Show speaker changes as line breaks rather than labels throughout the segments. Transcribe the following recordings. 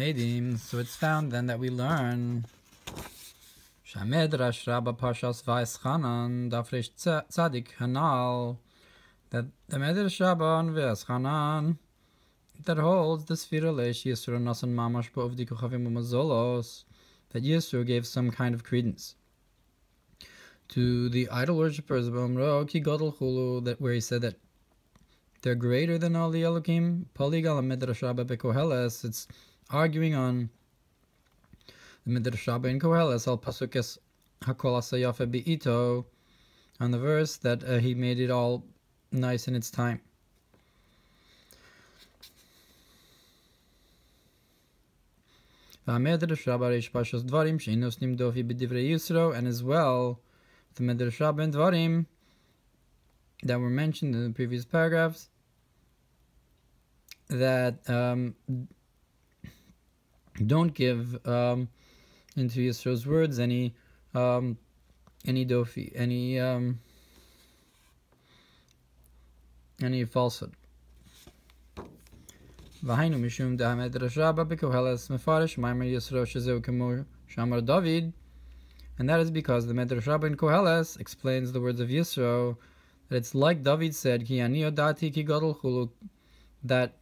Lemedim. So it's found then that we learn Shamedrash Rabba Parshas Va'eschanan Dafresh Tzadik Hanal, that the Medrash Rabba on Va'eschanan that holds the Sfira Leish Yisro Nasan Mamash Ba'ovdi Kuchavim Umazolos, that Yisro gave some kind of credence to the idol worshippers of Omro Ki Gadol Chulu, that where he said that they're greater than all the Elokim. Poligal Medrash Rabba Bekoheles, it's arguing on the Medrash Rabba in Koheles al Pasukes Hakol Asayafe Beito, on the verse that he made it all nice in its time. Medrash Rabba Reish Parshas Dvarim shein notnim Dofy b'divrei Yisro, and as well the Medrash Rabba and Dvarim that were mentioned in the previous paragraphs that don't give into Yisro's words any dophi, any falsehood. V'hainu mishum da Medrash Rabba b'koheles mefarish Mamer Yisro shezeu kemo shamar David, and that is because the Medrash Rabba in Koheles explains the words of Yisro, that it's like David said, Ki ani yadati ki gadol chulu, that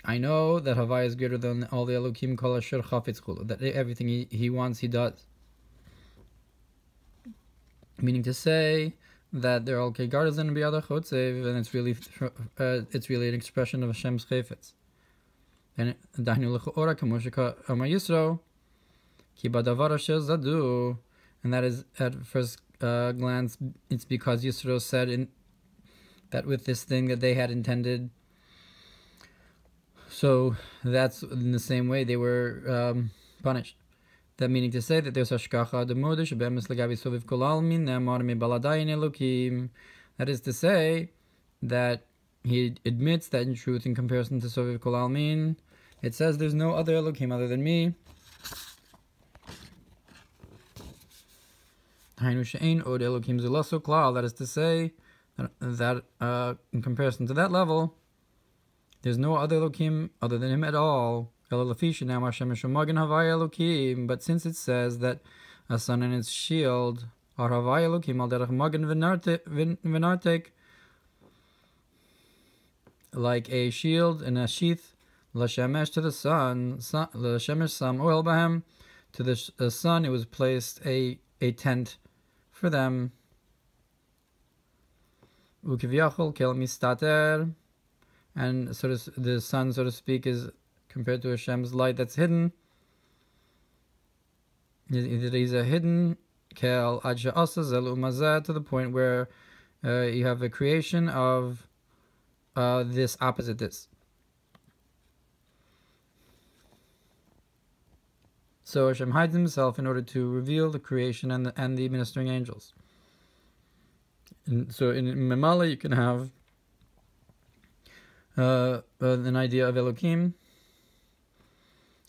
I know that Havai is greater than all the Elokim kol asher chafetz chulu, that everything he wants he does. Meaning to say that they're all kegardas and biyada chotzev, and it's really an expression of Hashem's chayfetz. And dahnu lechaora kamoshika amar Yisro ki badavar asher zadu, and that is at first glance it's because Yisro said that with this thing that they had intended. So that's in the same way they were punished. That meaning to say that there's hashkacha demodesh be'emes legavi soviv kol almin ne'amar me'baladayin elokim. That is to say that he admits that in truth, in comparison to soviv kol almin, it says there's no other elokim other than me. Hainu she'ein od elokim zulaso klal. That is to say that in comparison to that level, there's no other Elokim other than him at all. But since it says that a sun and its shield are Havai Elokim al derech magen v'nartek, like a shield and a sheath, l'shemesh to the sun, l'shemesh sam oil bahem, to the sun it was placed a tent for them. Ukivyachol kel mistater, and the sun, so to speak, is compared to Hashem's light that's hidden. It is a hidden kel adja asazelu umazeh, to the point where you have a creation of this opposite this. So Hashem hides himself in order to reveal the creation and the ministering angels. And so in Memala you can have an idea of Elokim,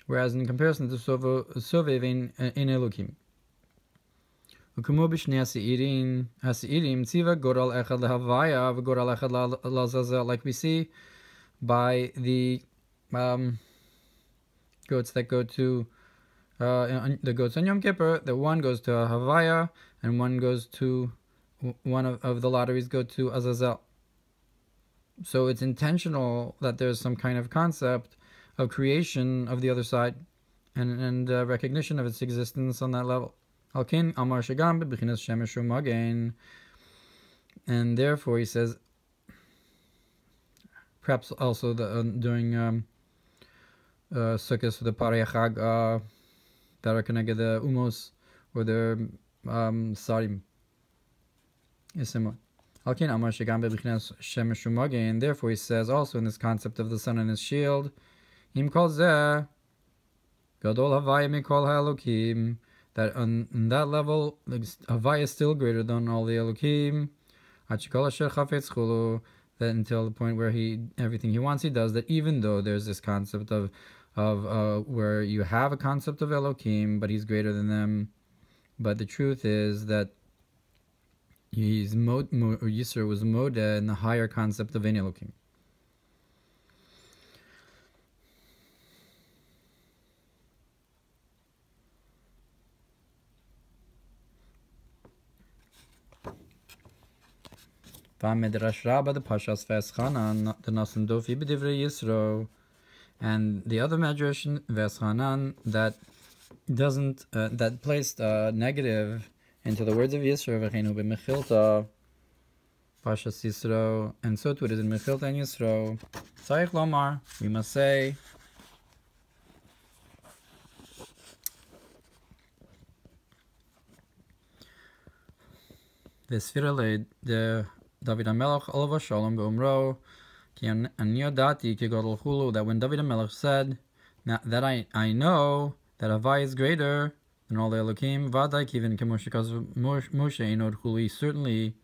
whereas in comparison to Sovev in Elokim. U'kumu b'shnei hasi'irim tziva goral echad lehavaya v'goral echad lazazel, like we see by the goats that go to the goats on Yom Kippur, that one goes to Havaya and one goes to one of the lotteries go to Azazel. So it's intentional that there's some kind of concept of creation of the other side and recognition of its existence on that level. And therefore he says, perhaps also during Sukkot, the Parei Chag that are connected the Umos or the Sarim is similar. And therefore he says also in this concept of the sun and his shield, Gadol that on that level Havai is still greater than all the Elokim, that until the point where everything he wants he does, that even though there's this concept of where you have a concept of Elokim, but he's greater than them, but the truth is that Yisro was Moda in the higher concept of Ein Elokim. Midrash Rabbah the Parshas Veschanan the Notnim Dofy b'Divrei Yisro, and the other Midrash Veschanan that doesn't that placed negative into the words of Yisro v'cheinu b'Mechilta Parshas Yisro, and so too it is in Mechilta and Yisro. Tzarich lomar, we must say, the Sfira the David HaMelech Olav Shalom be'umro ki an Yadati ki Gadol chulu, that when David HaMelech said that I know that Havai is greater than all the Elokim, Vadai kivin k'Moshe Moshe inod chulu, he certainly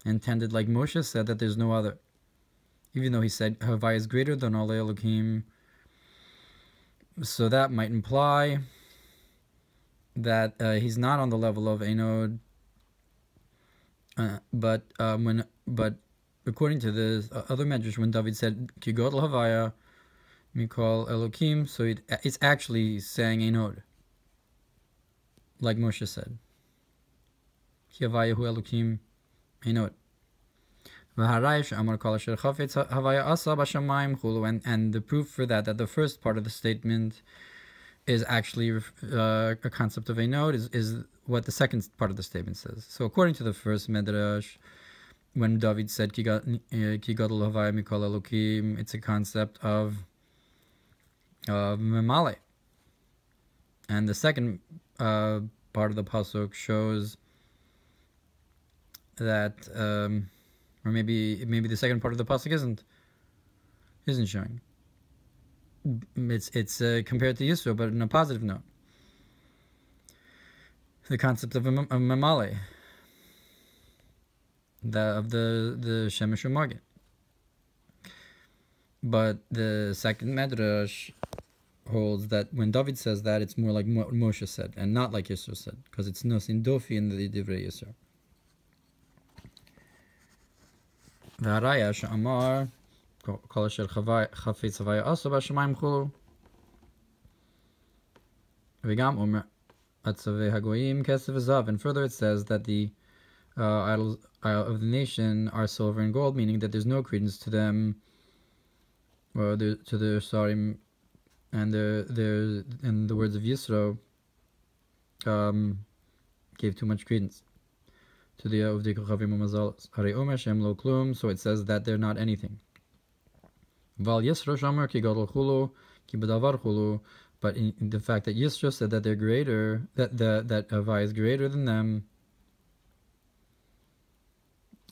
intended, like Moshe said, that there's no other. Even though he said Havai is greater than all the Elokim, so that might imply that he's not on the level of Enod. But according to the other medrash, when David said Ki Gadol Havaya Mikol Elokim, so it's actually saying Enod, like Moshe said. Ki Havaya Hu Elokim Enod. And the proof for that the first part of the statement is actually a concept of Enod is what the second part of the statement says. So according to the first medrash, when David said Ki Gadol Havaya Mikol Elokim, it's a concept of Memale. And the second part of the pasuk shows that, or maybe the second part of the pasuk isn't showing. It's compared to Yisro, but in a positive note. The concept of Mamale, of the Shemesh U'Magen. But the second medrash holds that when David says that, it's more like what Moshe said, and not like Yisro said, because it's Nosin Dofy in the Divrei Yisro. V'haraya she'amar kol asher chafetz havaya aso b'shamayim chulu v'gam omer atzavei hagoyim kesef v'zav. And further it says that the idols of the nation are silver and gold, meaning that there's no credence to them, or to their sarim, and the words of Yisro gave too much credence to the of the Kochavim u'Mazalos. Harei omer shem lo klum, so it says that they're not anything. Val Yisro shomer ki Gadol chulu ki b'davar chulu, but in the fact that Yisro said that they're greater, that Havai is greater than them,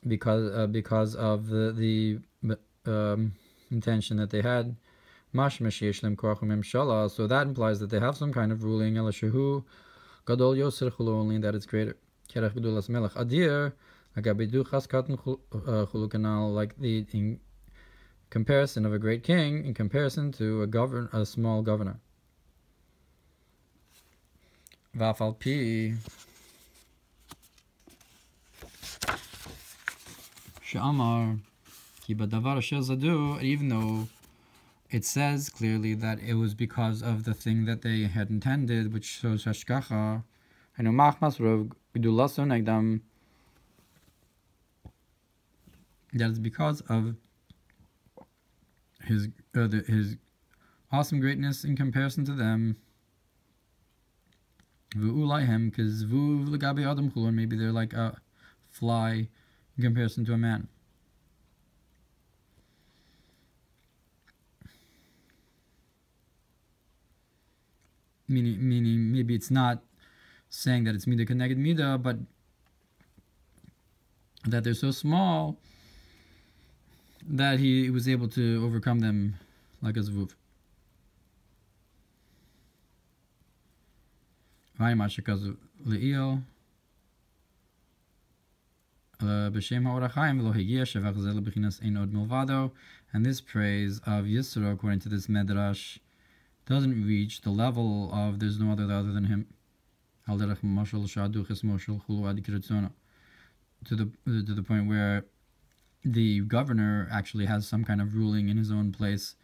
because of the intention that they had, mashma sheyesh lem koach u'memshala, so that implies that they have some kind of ruling, ela shehu Gadol yoser chulu, only that it's greater. Kerach gedulas melech adir agabidu chaskatan chulu kanal, like the in comparison of a great king in comparison to a small governor. Vafal pi she'amar ki badavar asher zadu, even though it says clearly that it was because of the thing that they had intended, which shows hashgacha, and umachmas rov gedulaso negdam, that is because of his awesome greatness in comparison to them. V'ulayhem kizvu l'gabi adam chulon, maybe they're like a fly in comparison to a man. Meaning maybe it's not saying that it's midah keneged midah, but that they're so small that he was able to overcome them like a zvuv. And this praise of Yisro, according to this medrash, doesn't reach the level of there's no other than him. To the point where the governor actually has some kind of ruling in his own place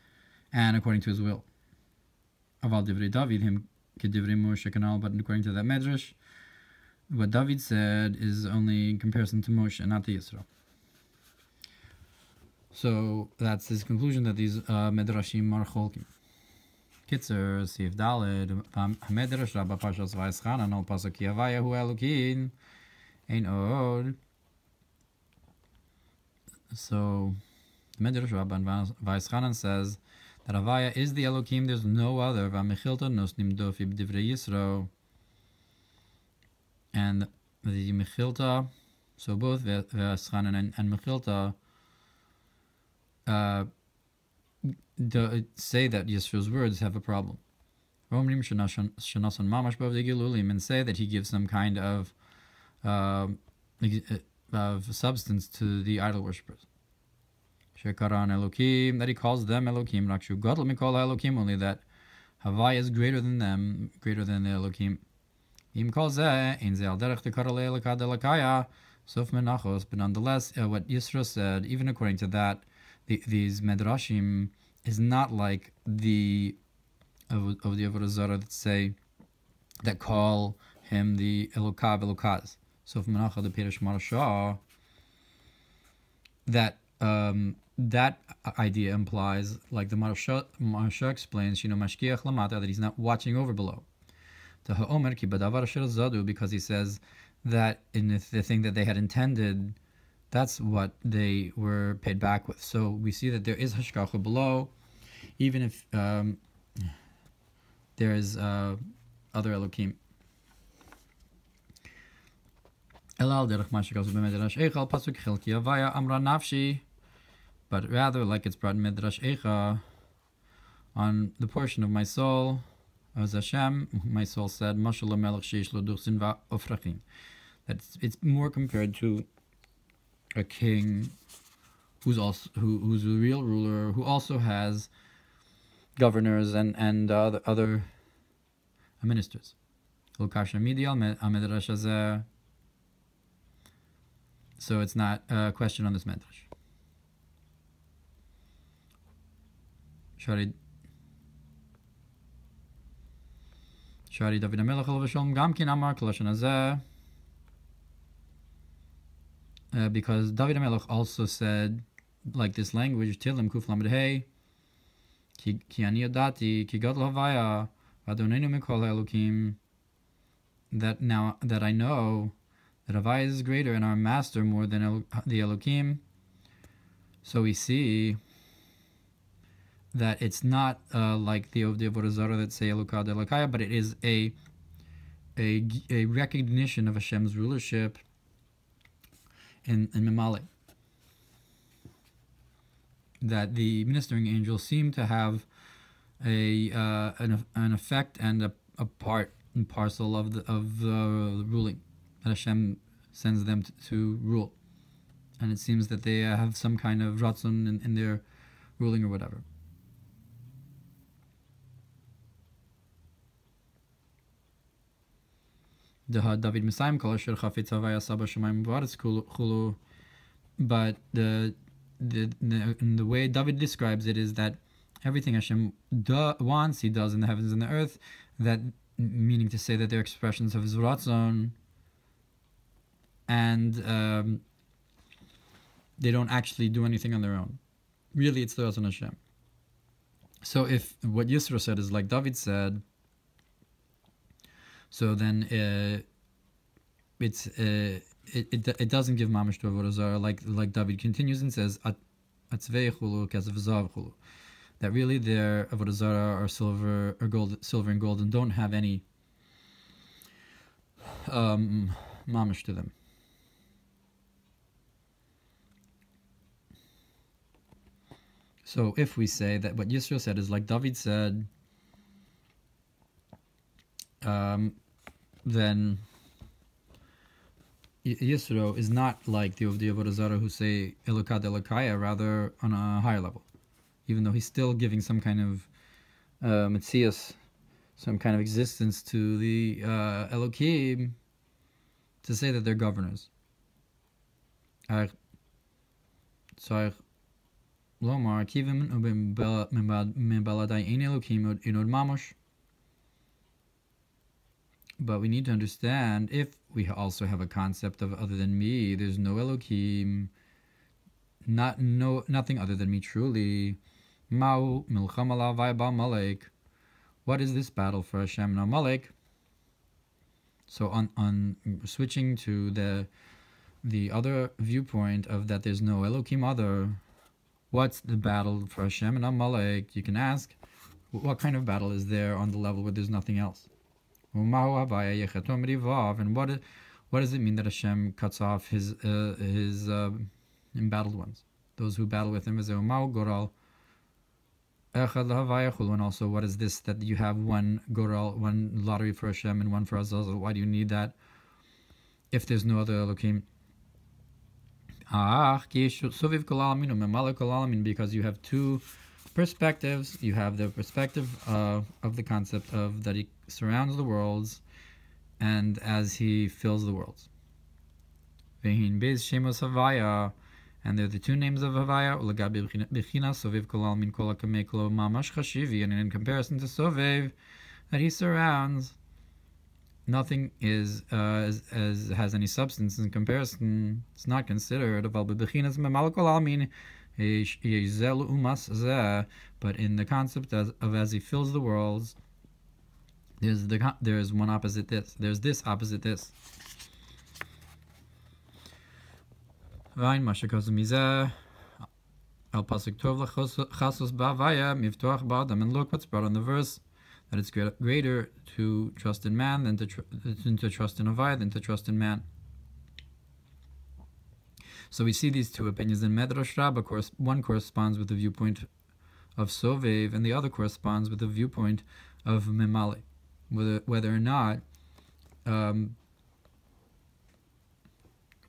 and according to his will. Aval divrei David him kedivrei Moshe kanal, but according to that medrash, what David said is only in comparison to Moshe, not to Yisro. So that's his conclusion, that these Midrashim are cholkim. Kitzer, Sif Daled, Hamedrash Rabba Parshas Vaischanan, al Pasuk Yavaya Hu Elokin, Ein Od. So, Medrash Rabba and Vaischanan says that Havaya is the Elokim, there's no other. V'amechilta notnim dofy b'divrei Yisro. And the Mechilta, so both Vaischanan and Mechilta, say that Yisro's words have a problem. And say that he gives some kind of substance to the idol worshippers. Elokim, that he calls them Elokim, Rakshu Gadol mikol Elokim, only that Havaya is greater than them, greater than the Elokim. But nonetheless, what Yisro said, even according to that, these Medrashim is not like the of the Avodah Zarah that call him the Elokav Elokaz. So from Menacha the Perush Marsha, that that idea implies, like the Marsha explains, Mashkiach Lamata, that he's not watching over below. To Ha'omer ki badavar asher zadu, because he says that in the thing that they had intended, that's what they were paid back with. So we see that there is hashkacha below, even if there is other Elokim. But rather, like it's brought in Midrash Eicha, on the portion of my soul, as Hashem, my soul said, that it's more compared to a king who's a real ruler, who also has governors and other ministers. So it's not a question on this medrash. Shari David HaMelech alav shalom gamkin amar k'lashon hazeh, because David HaMelech also said, like this language, Tilim Kuf Lamed Hey, Ki ani Yadati, Ki Gadol Havaya, Adonenu Mikol Elokim, that now that I know that Havaya is greater and our master more than the Elokim. So we see that it's not like the Avodah Zarah that say Elokad Elokaya, but it is a recognition of Hashem's rulership in Memale. That the ministering angels seem to have an effect and a part and parcel of the ruling that Hashem sends them to rule, and it seems that they have some kind of ratzon in their ruling or whatever. David Messiah kol asher chafetz havaya saba shamayim v'aretz chulu, but the way David describes it is that everything Hashem wants, He does in the heavens and the earth. That meaning to say that they're expressions of His ratzon, and they don't actually do anything on their own. Really, it's the ratzon Hashem. So if what Yisro said is like David said, so then it doesn't give mamish to Avodah Zarah, like David continues and says that really their Avodah Zarah are silver and gold, and don't have any mamish to them. So if we say that what Yisro said is like David said, then Yisro is not like the Avodah Zarah who say Elokad Elokaya, rather on a higher level, even though he's still giving some kind of Metzias, some kind of existence to the Elokim, to say that they're governors. Lomar kivim mebaladai ein Elokim inod mamosh. But we need to understand, if we also have a concept of other than me, there's no Elokim, nothing other than me truly. Ma'u milchama la'avaya ba'amalek. What is this battle for Hashem and Amalek? So on switching to the other viewpoint of that there's no Elokim other, what's the battle for Hashem and Amalek? You can ask, what kind of battle is there on the level where there's nothing else? And what does it mean that Hashem cuts off his embattled ones, those who battle with him? And also, what is this that you have one Goral, one lottery for Hashem and one for Azazel? Why do you need that if there's no other Elokim? Because you have two perspectives. You have the perspective of the concept of that he surrounds the worlds and as he fills the worlds. And they're the two names of Havaya, and in comparison to Sovev, that he surrounds, nothing is has any substance in comparison. It's not considered. But in the concept of as he fills the worlds, there's one opposite this. There's this opposite this. And look what's brought on the verse, that it's greater to trust in man than to trust in Havaya than to trust in man. So we see these two opinions in Medrash Rabbah. One corresponds with the viewpoint of Sovev, and the other corresponds with the viewpoint of Memale. Whether or not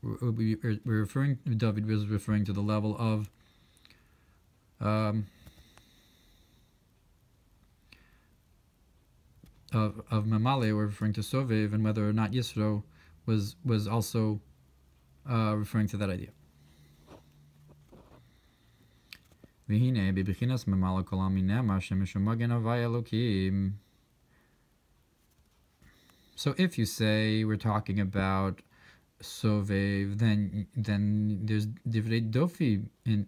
we're referring, David was referring to the level of Memale, we're referring to Sovev, and whether or not Yisro was also referring to that idea. So if you say we're talking about Sovev, then there's Dvri Dophi in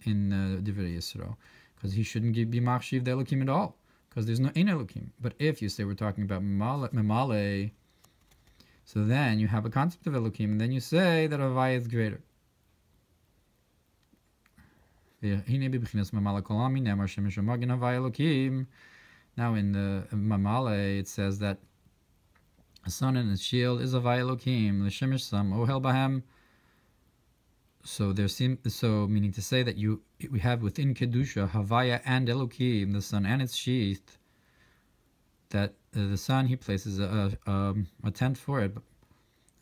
Dvri Yisro, because he shouldn't be Machshiv the Elokim at all, because there's no in Elokim. But if you say we're talking about Memale, so then you have a concept of Elokim, and then you say that Havaya is greater. Now in the Memale it says that a sun and its shield is Havaya Elokim, l'shemesh sam ohel bahem. So meaning to say that we have within Kedusha Havaya and Elokim, the sun and its sheath. That the sun he places a tent for it,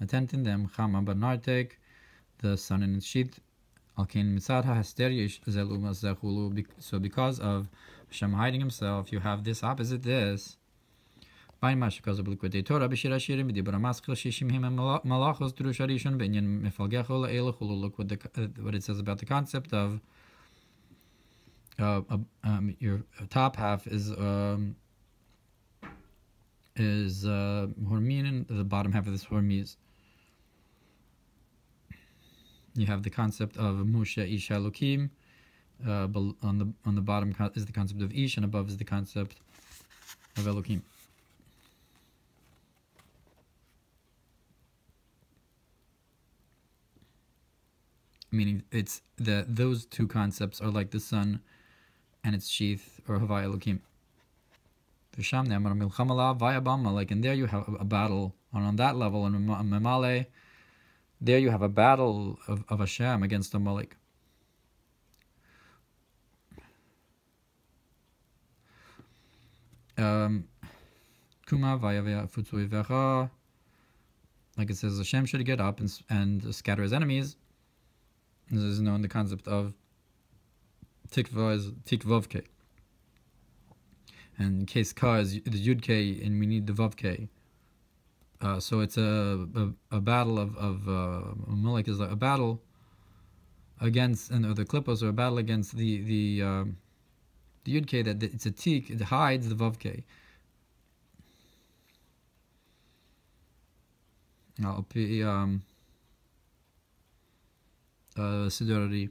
a tent in them, chama banartek, the sun and its sheath. Alkein mitzad haster yesh zelu mazechulu. So because of Hashem hiding himself, you have this opposite this. Look what it says about the concept of your top half is Hormin, and the bottom half of this Hormiz. You have the concept of Moshe Ish Elokim. On the bottom is the concept of Ish, and above is the concept of Elokim. Meaning it's those two concepts are like the sun and its sheath, or Havaya Elokim. Like, and there you have a battle, and on that level, in Memale, there you have a battle of Hashem against Amalek. Like it says, Hashem should get up and scatter his enemies. This is known the concept of tikva is tikvavke. And case ka is the yud k, and we need the vav k. So it's a battle of Amalek is a battle against, and the klippos are a battle against the yud k, that it's a tik, it hides the vav k. Sidurari.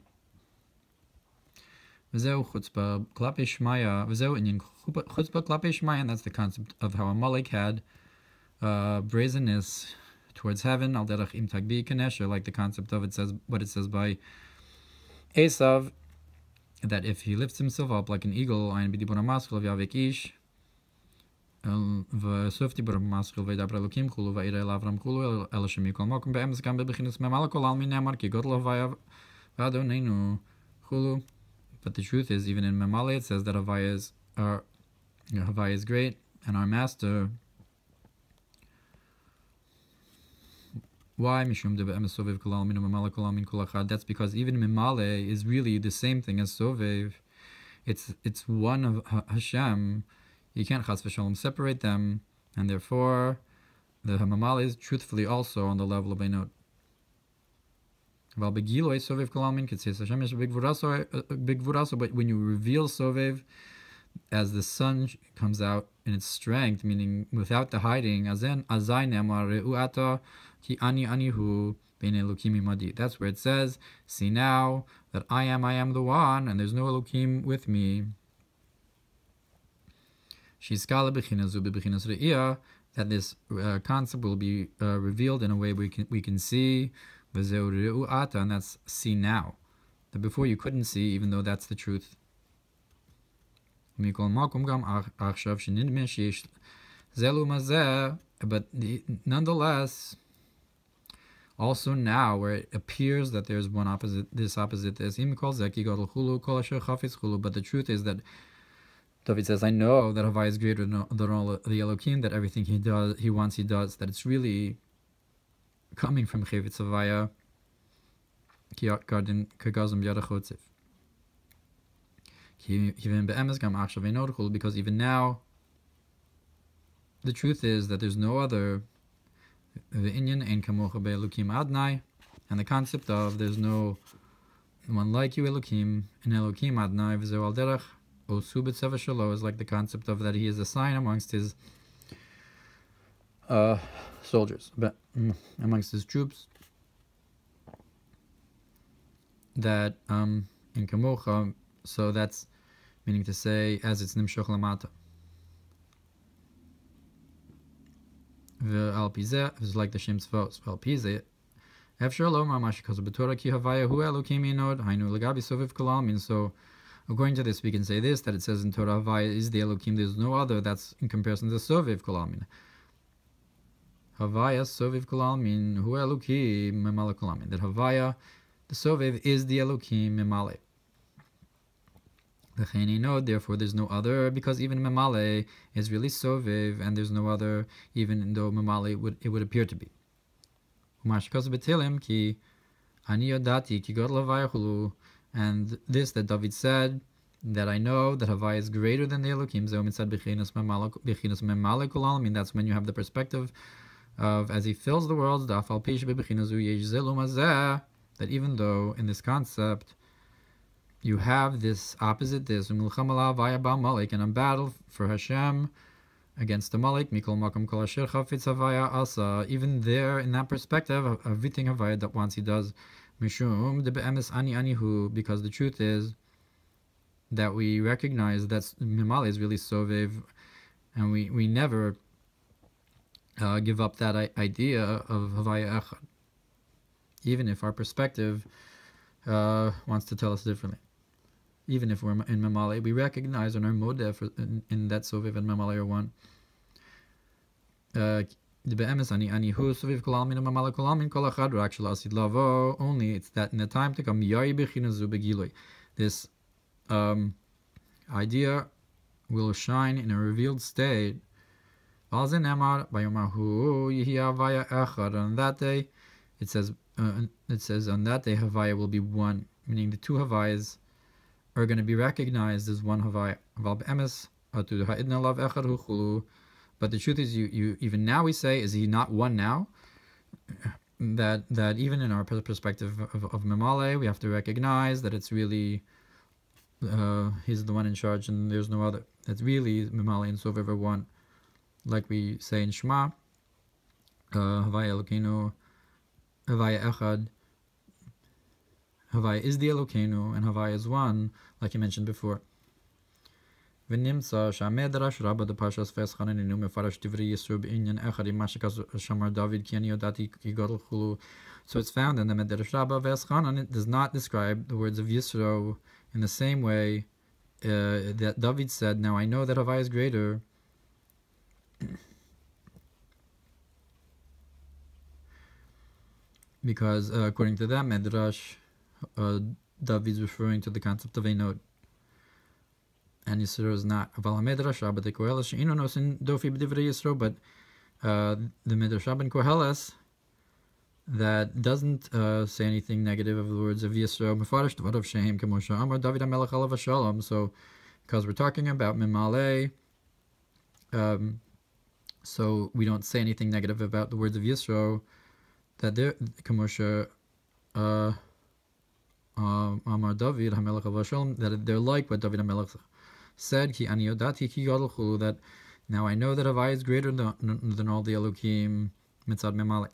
V'zeu chutzpah klapi shmaya. V'zeu inyan chutzpah klapi shmaya, and that's the concept of how Amalek had brazenness towards heaven. Al derech im tagbi kanesha, like the concept of what it says by Esav, that if he lifts himself up like an eagle, ein b'dibur hamaschil v'yavik ish, v'suf dibur hamaschil v'ydaber elokim chulu v'yireh elavram chulu el Hashem yikol mokum be'emes gam be'bechinus memala kol almin nemar ki Gadol havaya v'adonenu chulu. But the truth is, even in Memale, it says that Havaya is great, and our master. Why? That's because even Memale is really the same thing as Sovev. It's one of Hashem. You can't chas v'shalom separate them, and therefore the Memale is truthfully also on the level of Einot. But when you reveal Sovev as the sun comes out in its strength, meaning without the hiding, that's where it says, see now that I am the one, and there's no Elokim with me. That this concept will be revealed in a way we can see. And that's see now. That before you couldn't see, even though that's the truth. But also now, where it appears that there's one opposite, this opposite, but the truth is that David says, I know that Havaya is greater than all the Elokim, that everything he does, he wants, he does, that it's really coming from Chevitz Havaya, because even now, the truth is that there's no other, and the concept of there's no one like you, Elokim, and Elokim Adnai, is like the concept of that he is a sign amongst his soldiers, but amongst his troops, that in Kamocha, so that's meaning to say as it's Nimshach Lamata. V'al pizeh is like the Shem Tzvos. V'al pizeh Efshar lo mamash because of B'Torah ki Havaya hu Elokim yinod hainu legabi soviv kol almin. So according to this, we can say this, that it says in Torah Havaya is the Elokim. There's no other. That's in comparison to soviv kol almin. Havaya soviv kol almin hu Elokim memale kol almin. That Havaya, the soviv, is the Elokim memale. Therefore there's no other, because even Memale is really Sovev, and there's no other, even though Memale it would appear to be. And this that David said, that I know that Havaya is greater than the Elokim, that's when you have the perspective of as he fills the world, that even though in this concept you have this opposite, this and a battle for Hashem against the Malik. Even there, in that perspective, everything Havaya that once he does, because the truth is that we recognize that Mimali is really Sovev, and we never give up that idea of Havaya Echad, even if our perspective wants to tell us differently. Even if we're in Memale, we recognize in our modeh in that Soviv and Memale are one. Only it's that in the time to come, this idea will shine in a revealed state. On that day, it says on that day Havaya will be one, meaning the two Havayas are going to be recognized as one Havaya. But the truth is, you even now we say, is he not one now? That even in our perspective of Memale, we have to recognize that it's really he's the one in charge and there's no other. That's really Memale and Sovev are one, like we say in Shema, Havaya Elokeinu, Havaya Echad, Havaya is the Elokeinu, and Havaya is one, like you mentioned before. ונמצא שהמדרש רבה דפרשס והסחנן מפרש דברי ישרו בעניין אחד עם מה ששמר דוד כי אני ידעתי כי גדול חולו. So it's found in the Medrash Rabbah Veschanan, it does not describe the words of Yisro in the same way that David said, now I know that Havaya is greater. Because according to that Medrash, David's referring to the concept of a note. And Yisro is not. Aval HaMedrash Rabbah de Koheles she'ino nosin Dofy b'divrei Yisro, but the Medrash Rabbah in Koheles that doesn't say anything negative of the words of Yisro. Mefarish Dvarav Shehem Kemosha Amar David HaMelech Alav Shalom. So, because we're talking about Mimale, so we don't say anything negative about the words of Yisro. That they're Kemosha Amar David HaMelech Alav Shalom. That they're like what David HaMelech said. Ki ani yadati ki gadol chulu. That now I know that Havaya is greater than all the Elokim mitzad Mimale.